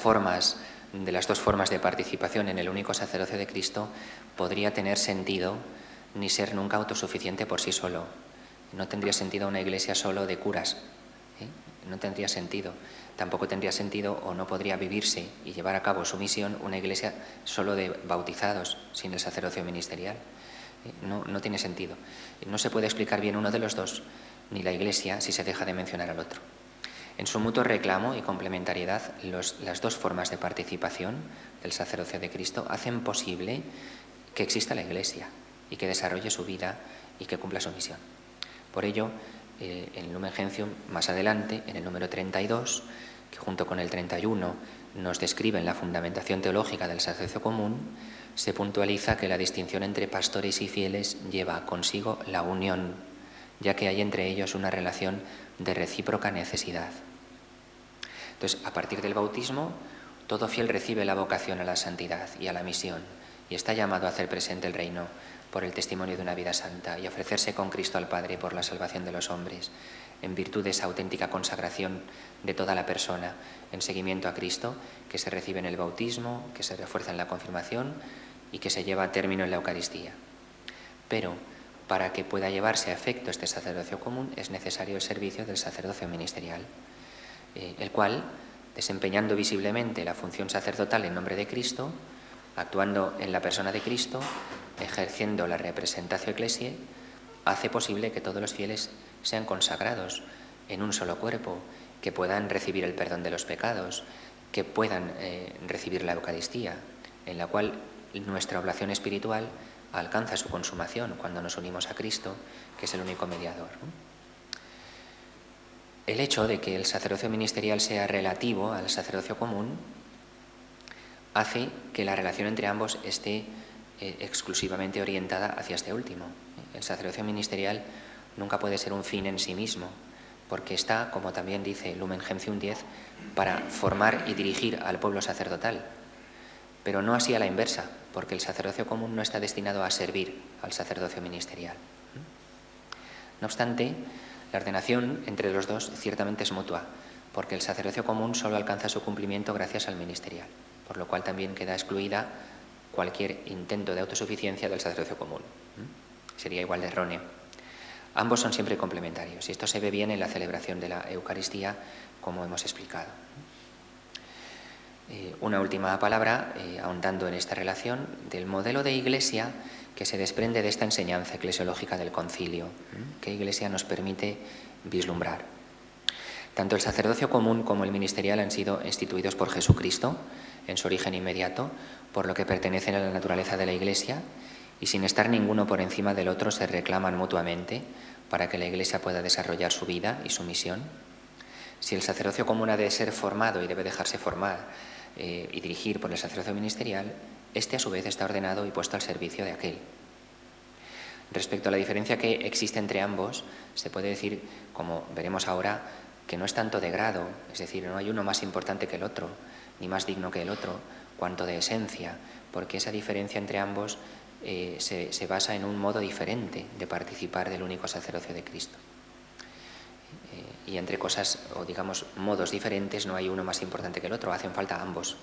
dos formas de participación en el único sacerdocio de Cristo podría tener sentido ni ser nunca autosuficiente por sí solo. No tendría sentido una Iglesia solo de curas, no tendría sentido. Tampoco tendría sentido o no podría vivirse y llevar a cabo su misión una Iglesia solo de bautizados, sin el sacerdocio ministerial. No tiene sentido. No se puede explicar bien uno de los dos, ni la Iglesia, si se deja de mencionar al otro. En su mutuo reclamo y complementariedad, las dos formas de participación del sacerdocio de Cristo hacen posible que exista la Iglesia y que desarrolle su vida y que cumpla su misión. Por ello, en Lumen Gentium, más adelante, en el número 32, que junto con el 31 nos describen la fundamentación teológica del sacerdocio común, se puntualiza que la distinción entre pastores y fieles lleva consigo la unión, ya que hay entre ellos una relación de recíproca necesidad. Entonces, a partir del bautismo, todo fiel recibe la vocación a la santidad y a la misión, y está llamado a hacer presente el reino por el testimonio de una vida santa y ofrecerse con Cristo al Padre por la salvación de los hombres, en virtud de esa auténtica consagración de toda la persona en seguimiento a Cristo, que se recibe en el bautismo, que se refuerza en la confirmación y que se lleva a término en la Eucaristía. Pero para que pueda llevarse a efecto este sacerdocio común es necesario el servicio del sacerdocio ministerial, el cual, desempeñando visiblemente la función sacerdotal en nombre de Cristo, actuando en la persona de Cristo, ejerciendo la representatio ecclesiae, hace posible que todos los fieles sean consagrados en un solo cuerpo, que puedan recibir el perdón de los pecados, que puedan recibir la Eucaristía, en la cual nuestra oblación espiritual alcanza su consumación cuando nos unimos a Cristo, que es el único mediador. El hecho de que el sacerdocio ministerial sea relativo al sacerdocio común hace que la relación entre ambos esté exclusivamente orientada hacia este último. El sacerdocio ministerial nunca puede ser un fin en sí mismo, porque está, como también dice Lumen Gentium 10, para formar y dirigir al pueblo sacerdotal, pero no así a la inversa, porque el sacerdocio común no está destinado a servir al sacerdocio ministerial. No obstante, la ordenación entre los dos ciertamente es mutua, porque el sacerdocio común solo alcanza su cumplimiento gracias al ministerial, por lo cual también queda excluida cualquier intento de autosuficiencia del sacerdocio común. Sería igual de erróneo. Ambos son siempre complementarios, y esto se ve bien en la celebración de la Eucaristía, como hemos explicado. Una última palabra, ahondando en esta relación, del modelo de Iglesia que se desprende de esta enseñanza eclesiológica del concilio, que Iglesia nos permite vislumbrar. Tanto el sacerdocio común como el ministerial han sido instituidos por Jesucristo en su origen inmediato, por lo que pertenecen a la naturaleza de la Iglesia, y sin estar ninguno por encima del otro se reclaman mutuamente para que la Iglesia pueda desarrollar su vida y su misión. Si el sacerdocio común ha de ser formado y debe dejarse formar y dirigir por el sacerdocio ministerial, este a su vez está ordenado y puesto al servicio de aquel. Respecto a la diferencia que existe entre ambos, se puede decir, como veremos ahora, que no es tanto de grado, es decir, no hay uno más importante que el otro, ni más digno que el otro, cuanto de esencia, porque esa diferencia entre ambos se basa en un modo diferente de participar del único sacerdocio de Cristo. Y entre cosas, o digamos, modos diferentes, no hay uno más importante que el otro, hacen falta ambos.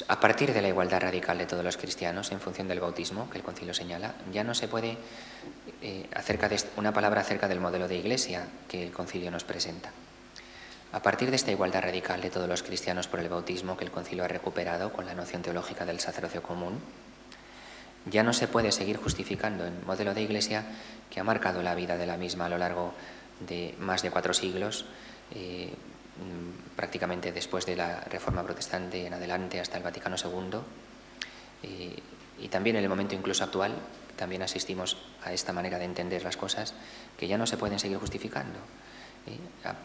A partir de la igualdad radical de todos los cristianos, en función del bautismo, que el concilio señala, ya no se puede una palabra acerca del modelo de Iglesia que el concilio nos presenta. A partir de esta igualdad radical de todos los cristianos por el bautismo que el concilio ha recuperado con la noción teológica del sacerdocio común, ya no se puede seguir justificando el modelo de Iglesia que ha marcado la vida de la misma a lo largo de más de 4 siglos, prácticamente después de la Reforma Protestante en adelante hasta el Vaticano II, y también en el momento incluso actual también asistimos a esta manera de entender las cosas que ya no se pueden seguir justificando,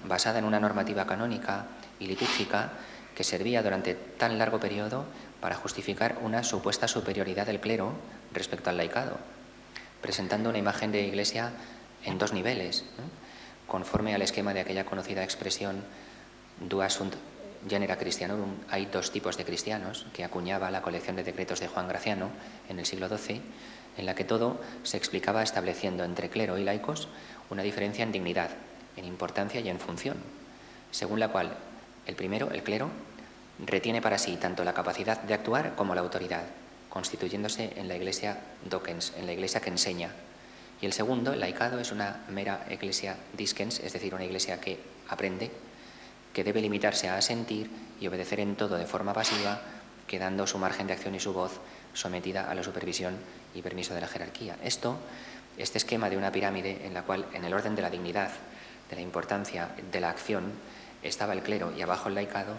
basada en una normativa canónica y litúrgica que servía durante tan largo periodo para justificar una supuesta superioridad del clero respecto al laicado, presentando una imagen de Iglesia en 2 niveles, ¿no? Conforme al esquema de aquella conocida expresión Dua sunt genera Christianorum, hay 2 tipos de cristianos, que acuñaba la colección de decretos de Juan Graciano en el siglo XII, en la que todo se explicaba estableciendo entre clero y laicos una diferencia en dignidad, en importancia y en función, según la cual el primero, el clero, retiene para sí tanto la capacidad de actuar como la autoridad, constituyéndose en la Iglesia docens, en la Iglesia que enseña. Y el segundo, el laicado, es una mera Iglesia discens, es decir, una Iglesia que aprende, que debe limitarse a asentir y obedecer en todo de forma pasiva, quedando su margen de acción y su voz sometida a la supervisión y permiso de la jerarquía. Este esquema de una pirámide en la cual, en el orden de la dignidad, de la importancia, de la acción, estaba el clero y abajo el laicado,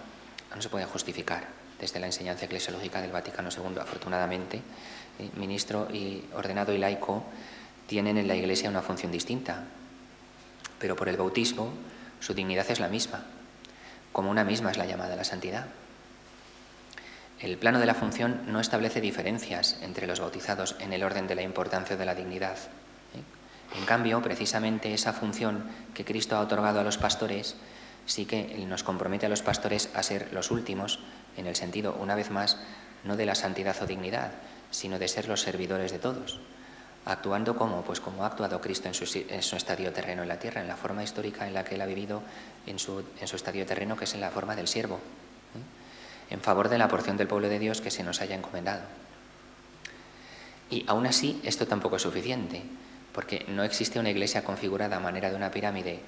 no se puede justificar desde la enseñanza eclesiológica del Vaticano II. Afortunadamente, ministro y ordenado y laico tienen en la Iglesia una función distinta, pero por el bautismo su dignidad es la misma, como una misma es la llamada a la santidad. El plano de la función no establece diferencias entre los bautizados en el orden de la importancia de la dignidad. En cambio, precisamente esa función que Cristo ha otorgado a los pastores sí que nos compromete a los pastores a ser los últimos, en el sentido, una vez más, no de la santidad o dignidad, sino de ser los servidores de todos. Actuando como, pues como ha actuado Cristo en su estadio terreno en la tierra, en la forma histórica en la que Él ha vivido en su estadio terreno, que es en la forma del siervo, en favor de la porción del pueblo de Dios que se nos haya encomendado. Y aún así, esto tampoco es suficiente, porque no existe una iglesia configurada a manera de una pirámide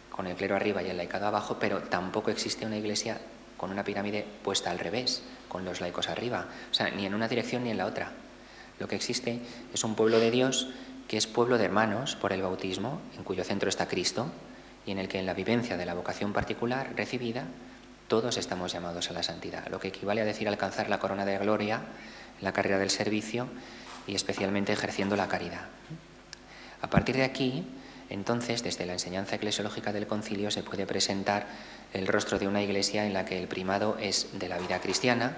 con el clero arriba y el laicado abajo, pero tampoco existe una iglesia con una pirámide puesta al revés, con los laicos arriba, o sea, ni en una dirección ni en la otra. Lo que existe es un pueblo de Dios que es pueblo de hermanos por el bautismo, en cuyo centro está Cristo, y en el que en la vivencia de la vocación particular recibida, todos estamos llamados a la santidad, lo que equivale a decir alcanzar la corona de gloria, la carrera del servicio y especialmente ejerciendo la caridad. A partir de aquí, entonces, desde la enseñanza eclesiológica del concilio se puede presentar el rostro de una iglesia en la que el primado es de la vida cristiana,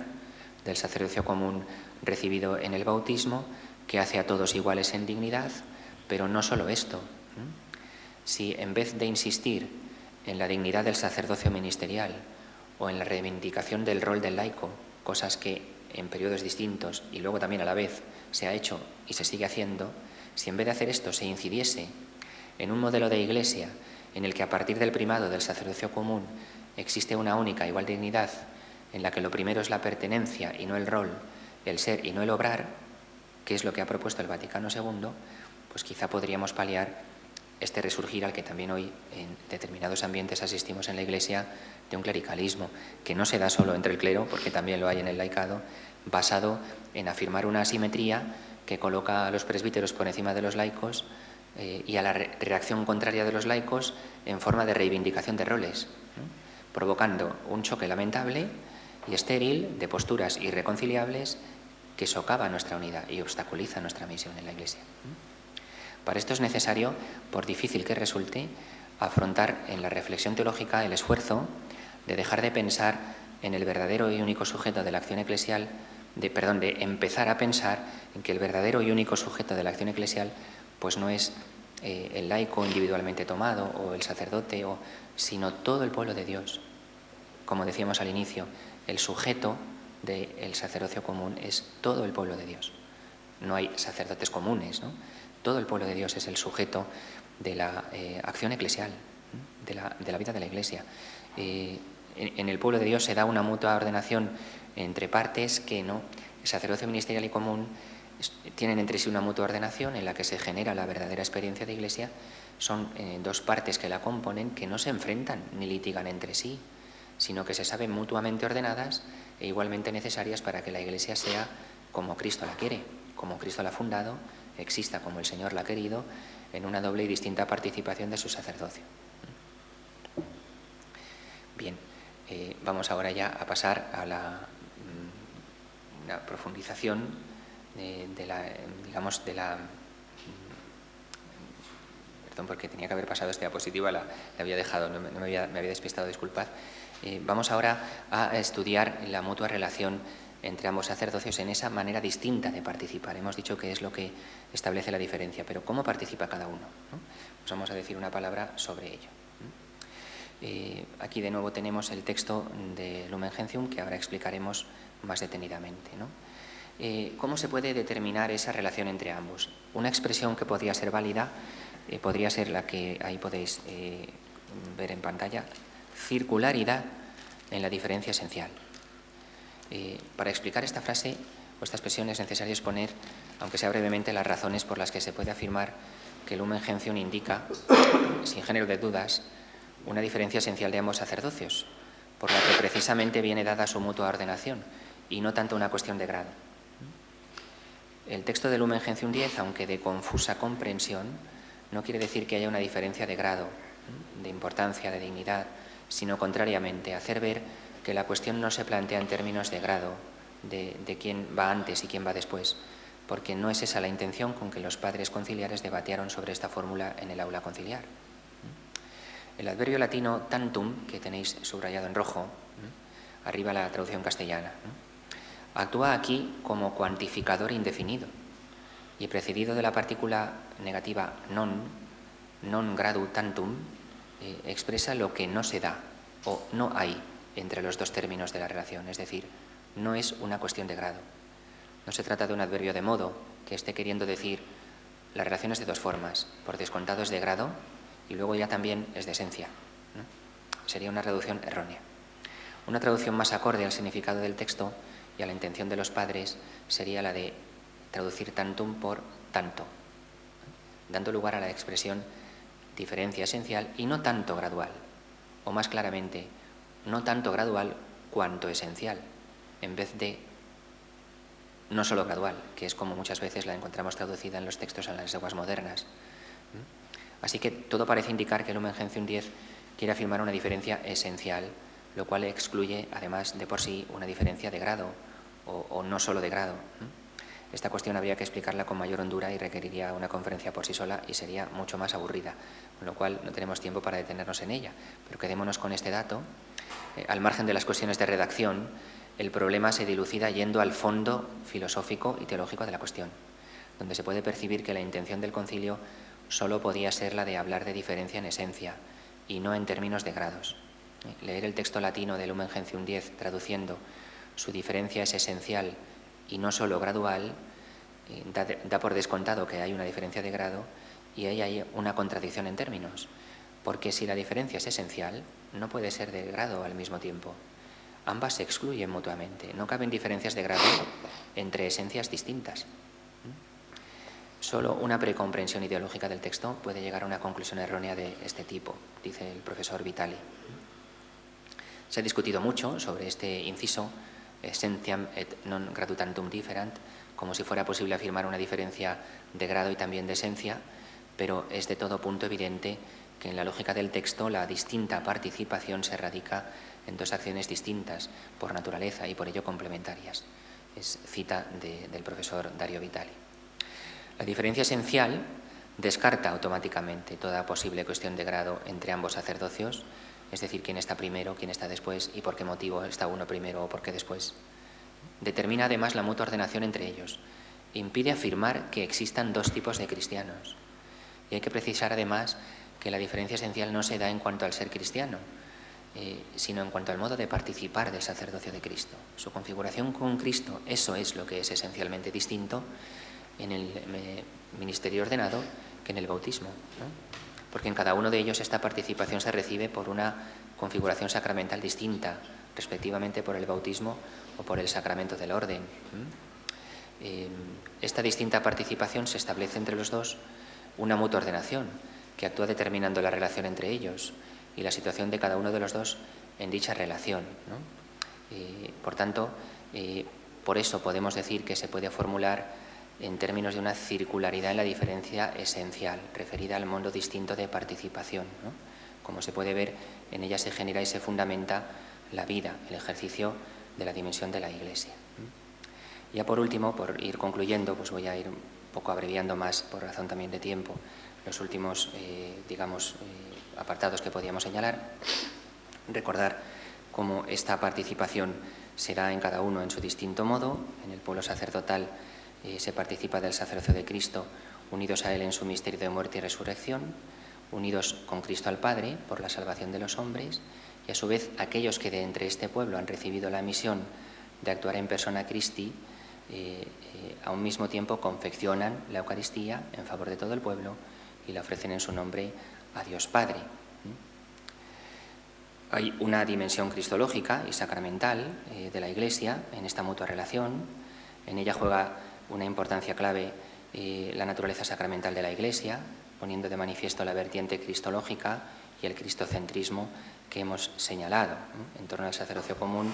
del sacerdocio común recibido en el bautismo, que hace a todos iguales en dignidad, pero no solo esto. Si en vez de insistir en la dignidad del sacerdocio ministerial o en la reivindicación del rol del laico, cosas que en periodos distintos y luego también a la vez se ha hecho y se sigue haciendo, si en vez de hacer esto se incidiese en un modelo de iglesia en el que a partir del primado del sacerdocio común existe una única igual dignidad, en la que lo primero es la pertenencia y no el rol, el ser y no el obrar, que es lo que ha propuesto el Vaticano II, pues quizá podríamos paliar este resurgir al que también hoy en determinados ambientes asistimos en la Iglesia, de un clericalismo que no se da solo entre el clero, porque también lo hay en el laicado, basado en afirmar una asimetría que coloca a los presbíteros por encima de los laicos y a la reacción contraria de los laicos en forma de reivindicación de roles, ¿no? Provocando un choque lamentable y estéril de posturas irreconciliables que socava nuestra unidad y obstaculiza nuestra misión en la Iglesia. Para esto es necesario, por difícil que resulte, afrontar en la reflexión teológica el esfuerzo de dejar de pensar en el verdadero y único sujeto de la acción eclesial, de empezar a pensar en que el verdadero y único sujeto de la acción eclesial pues no es el laico individualmente tomado o el sacerdote, sino todo el pueblo de Dios. Como decíamos al inicio, el sujeto del sacerdocio común es todo el pueblo de Dios. No hay sacerdotes comunes, ¿no? Todo el pueblo de Dios es el sujeto de la acción eclesial, de la vida de la Iglesia. En el pueblo de Dios se da una mutua ordenación entre partes que no. El sacerdocio ministerial y común tienen entre sí una mutua ordenación en la que se genera la verdadera experiencia de Iglesia. Son 2 partes que la componen, que no se enfrentan ni litigan entre sí, sino que se saben mutuamente ordenadas e igualmente necesarias para que la Iglesia sea como Cristo la quiere, como Cristo la ha fundado, exista como el Señor la ha querido, en una doble y distinta participación de su sacerdocio. Bien, vamos ahora ya a pasar a la profundización perdón, porque tenía que haber pasado esta diapositiva, la había dejado, me había despistado, disculpad. Vamos ahora a estudiar la mutua relación entre ambos sacerdocios en esa manera distinta de participar. Hemos dicho que es lo que establece la diferencia, pero ¿cómo participa cada uno? ¿No? Pues vamos a decir una palabra sobre ello. Aquí de nuevo tenemos el texto de Lumen Gentium, que ahora explicaremos más detenidamente, ¿no? ¿Cómo se puede determinar esa relación entre ambos? Una expresión que podría ser válida podría ser la que ahí podéis ver en pantalla: circularidad en la diferencia esencial. Para explicar esta frase o esta expresión es necesario exponer, aunque sea brevemente, las razones por las que se puede afirmar que Lumen Gentium indica, sin género de dudas, una diferencia esencial de ambos sacerdocios, por la que precisamente viene dada su mutua ordenación y no tanto una cuestión de grado. El texto de Lumen Gentium 10, aunque de confusa comprensión, no quiere decir que haya una diferencia de grado, de importancia, de dignidad, sino contrariamente, hacer ver que la cuestión no se plantea en términos de grado, de quién va antes y quién va después, porque no es esa la intención con que los padres conciliares debatieron sobre esta fórmula en el aula conciliar. El adverbio latino tantum, que tenéis subrayado en rojo, arriba la traducción castellana, actúa aquí como cuantificador indefinido y precedido de la partícula negativa non gradu tantum, expresa lo que no se da o no hay entre los dos términos de la relación, es decir, no es una cuestión de grado. No se trata de un adverbio de modo que esté queriendo decir la relación es de dos formas, por descontado es de grado y luego ya también es de esencia, ¿no? Sería una traducción errónea. Una traducción más acorde al significado del texto y a la intención de los padres sería la de traducir tantum por tanto, dando lugar a la expresión diferencia esencial y no tanto gradual, o más claramente, no tanto gradual cuanto esencial, en vez de no solo gradual, que es como muchas veces la encontramos traducida en los textos en las lenguas modernas. Así que todo parece indicar que el Lumen Gentium 10 quiere afirmar una diferencia esencial, lo cual excluye, además de por sí, una diferencia de grado, o no solo de grado. Esta cuestión habría que explicarla con mayor hondura y requeriría una conferencia por sí sola y sería mucho más aburrida, con lo cual no tenemos tiempo para detenernos en ella. Pero quedémonos con este dato. Al margen de las cuestiones de redacción, el problema se dilucida yendo al fondo filosófico y teológico de la cuestión, donde se puede percibir que la intención del concilio solo podía ser la de hablar de diferencia en esencia y no en términos de grados. Leer el texto latino de Lumen Gentium 10 traduciendo su diferencia es esencial y no solo gradual, da por descontado que hay una diferencia de grado y ahí hay una contradicción en términos, porque si la diferencia es esencial, no puede ser de grado al mismo tiempo. Ambas se excluyen mutuamente, no caben diferencias de grado entre esencias distintas. Solo una precomprensión ideológica del texto puede llegar a una conclusión errónea de este tipo, dice el profesor Vitali. Se ha discutido mucho sobre este inciso, essentiam et non gradutantum differant, como si fuera posible afirmar una diferencia de grado y también de esencia, pero es de todo punto evidente que en la lógica del texto la distinta participación se radica en dos acciones distintas por naturaleza y por ello complementarias. Es cita del profesor Dario Vitali. La diferencia esencial descarta automáticamente toda posible cuestión de grado entre ambos sacerdocios, es decir, quién está primero, quién está después y por qué motivo está uno primero o por qué después. Determina además la mutua ordenación entre ellos. Impide afirmar que existan dos tipos de cristianos. Y hay que precisar además que la diferencia esencial no se da en cuanto al ser cristiano, sino en cuanto al modo de participar del sacerdocio de Cristo. Su configuración con Cristo, eso es lo que es esencialmente distinto en el ministerio ordenado que en el bautismo, ¿no? Porque en cada uno de ellos esta participación se recibe por una configuración sacramental distinta, respectivamente por el bautismo o por el sacramento del orden. Esta distinta participación se establece entre los dos una mutua ordenación que actúa determinando la relación entre ellos y la situación de cada uno de los dos en dicha relación, ¿no? Por tanto, por eso podemos decir que se puede formular en términos de una circularidad en la diferencia esencial, referida al modo distinto de participación, ¿no? Como se puede ver, en ella se genera y se fundamenta la vida, el ejercicio de la dimensión de la Iglesia. Ya por último, por ir concluyendo, pues voy a ir un poco abreviando más por razón también de tiempo los últimos, apartados que podíamos señalar. Recordar cómo esta participación será en cada uno en su distinto modo. En el pueblo sacerdotal se participa del sacerdocio de Cristo, unidos a Él en su misterio de muerte y resurrección, unidos con Cristo al Padre por la salvación de los hombres, y a su vez aquellos que de entre este pueblo han recibido la misión de actuar en persona Christi, a un mismo tiempo confeccionan la Eucaristía en favor de todo el pueblo y la ofrecen en su nombre a Dios Padre. Hay una dimensión cristológica y sacramental de la Iglesia en esta mutua relación. En ella juega una importancia clave la naturaleza sacramental de la Iglesia, poniendo de manifiesto la vertiente cristológica y el cristocentrismo que hemos señalado. En torno al sacerdocio común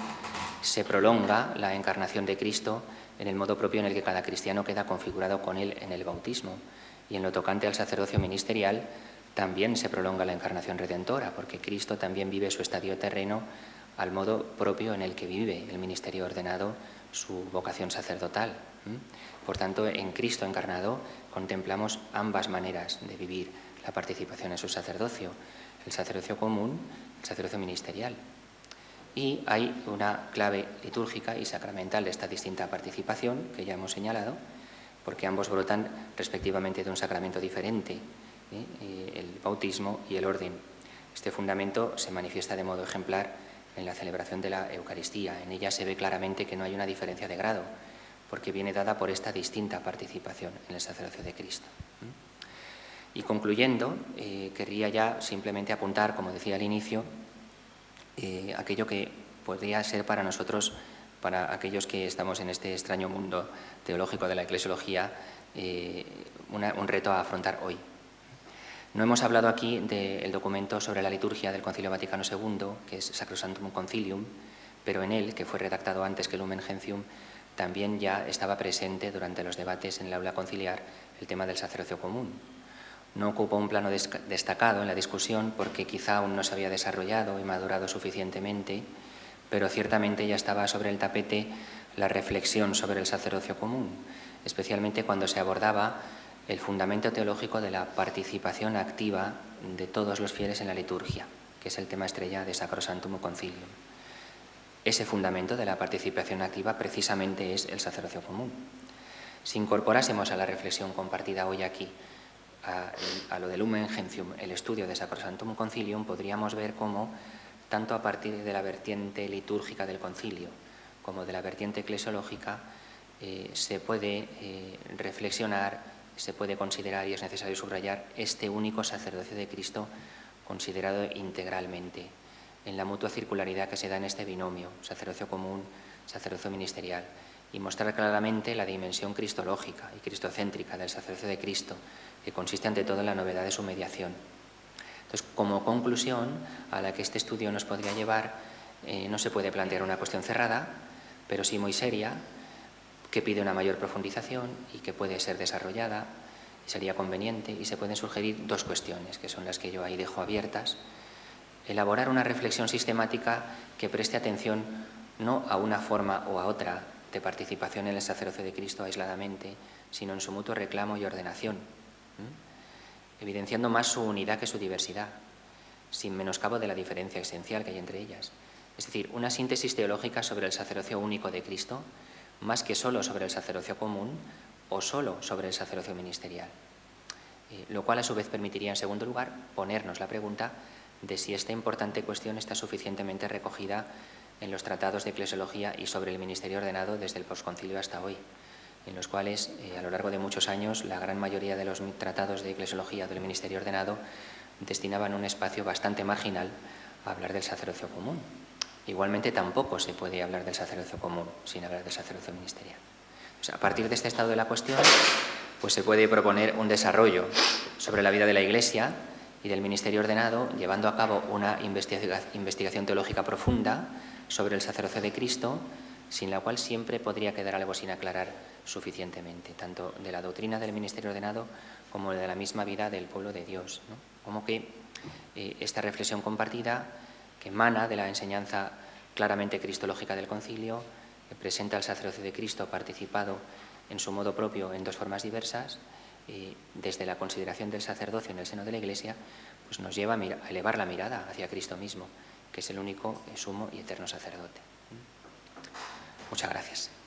se prolonga la encarnación de Cristo en el modo propio en el que cada cristiano queda configurado con Él en el bautismo. Y en lo tocante al sacerdocio ministerial también se prolonga la encarnación redentora, porque Cristo también vive su estadio terreno al modo propio en el que vive el ministerio ordenado su vocación sacerdotal. Por tanto, en Cristo encarnado contemplamos ambas maneras de vivir la participación en su sacerdocio, el sacerdocio común, el sacerdocio ministerial. Y hay una clave litúrgica y sacramental de esta distinta participación que ya hemos señalado, porque ambos brotan respectivamente de un sacramento diferente, el bautismo y el orden. Este fundamento se manifiesta de modo ejemplar en la celebración de la Eucaristía. En ella se ve claramente que no hay una diferencia de grado, porque viene dada por esta distinta participación en el sacerdocio de Cristo. Y concluyendo, querría ya simplemente apuntar, como decía al inicio, aquello que podría ser para nosotros, para aquellos que estamos en este extraño mundo teológico de la eclesiología, un reto a afrontar hoy. No hemos hablado aquí del documento sobre la liturgia del Concilio Vaticano II, que es Sacrosanctum Concilium, pero en él, que fue redactado antes que Lumen Gentium, también ya estaba presente durante los debates en el aula conciliar el tema del sacerdocio común. No ocupó un plano destacado en la discusión porque quizá aún no se había desarrollado y madurado suficientemente, pero ciertamente ya estaba sobre el tapete la reflexión sobre el sacerdocio común, especialmente cuando se abordaba el fundamento teológico de la participación activa de todos los fieles en la liturgia, que es el tema estrella de Sacrosanctum Concilium. Ese fundamento de la participación activa precisamente es el sacerdocio común. Si incorporásemos a la reflexión compartida hoy aquí a lo de Lumen Gentium, el estudio de Sacrosanctum Concilium, podríamos ver cómo, tanto a partir de la vertiente litúrgica del concilio como de la vertiente eclesiológica, se puede reflexionar, se puede considerar, y es necesario subrayar, este único sacerdocio de Cristo considerado integralmente, en la mutua circularidad que se da en este binomio, sacerdocio común, sacerdocio ministerial, y mostrar claramente la dimensión cristológica y cristocéntrica del sacerdocio de Cristo, que consiste ante todo en la novedad de su mediación. Entonces, como conclusión a la que este estudio nos podría llevar, no se puede plantear una cuestión cerrada, pero sí muy seria, que pide una mayor profundización y que puede ser desarrollada, y sería conveniente, y se pueden sugerir dos cuestiones, que son las que yo ahí dejo abiertas. Elaborar una reflexión sistemática que preste atención no a una forma o a otra de participación en el sacerdocio de Cristo aisladamente, sino en su mutuo reclamo y ordenación, evidenciando más su unidad que su diversidad, sin menoscabo de la diferencia esencial que hay entre ellas. Es decir, una síntesis teológica sobre el sacerdocio único de Cristo, más que solo sobre el sacerdocio común o solo sobre el sacerdocio ministerial. Lo cual a su vez permitiría, en segundo lugar, ponernos la pregunta de si esta importante cuestión está suficientemente recogida en los tratados de eclesiología y sobre el ministerio ordenado desde el posconcilio hasta hoy, en los cuales a lo largo de muchos años la gran mayoría de los tratados de eclesiología del ministerio ordenado destinaban un espacio bastante marginal a hablar del sacerdocio común. Igualmente tampoco se puede hablar del sacerdocio común sin hablar del sacerdocio ministerial. O sea, a partir de este estado de la cuestión, pues se puede proponer un desarrollo sobre la vida de la Iglesia y del ministerio ordenado, llevando a cabo una investigación teológica profunda sobre el sacerdocio de Cristo, sin la cual siempre podría quedar algo sin aclarar suficientemente, tanto de la doctrina del ministerio ordenado como de la misma vida del pueblo de Dios, ¿no? Como que esta reflexión compartida, que emana de la enseñanza claramente cristológica del concilio, que presenta al sacerdocio de Cristo participado en su modo propio en dos formas diversas, desde la consideración del sacerdocio en el seno de la Iglesia, pues nos lleva a elevar la mirada hacia Cristo mismo, que es el único, sumo y eterno sacerdote. Muchas gracias.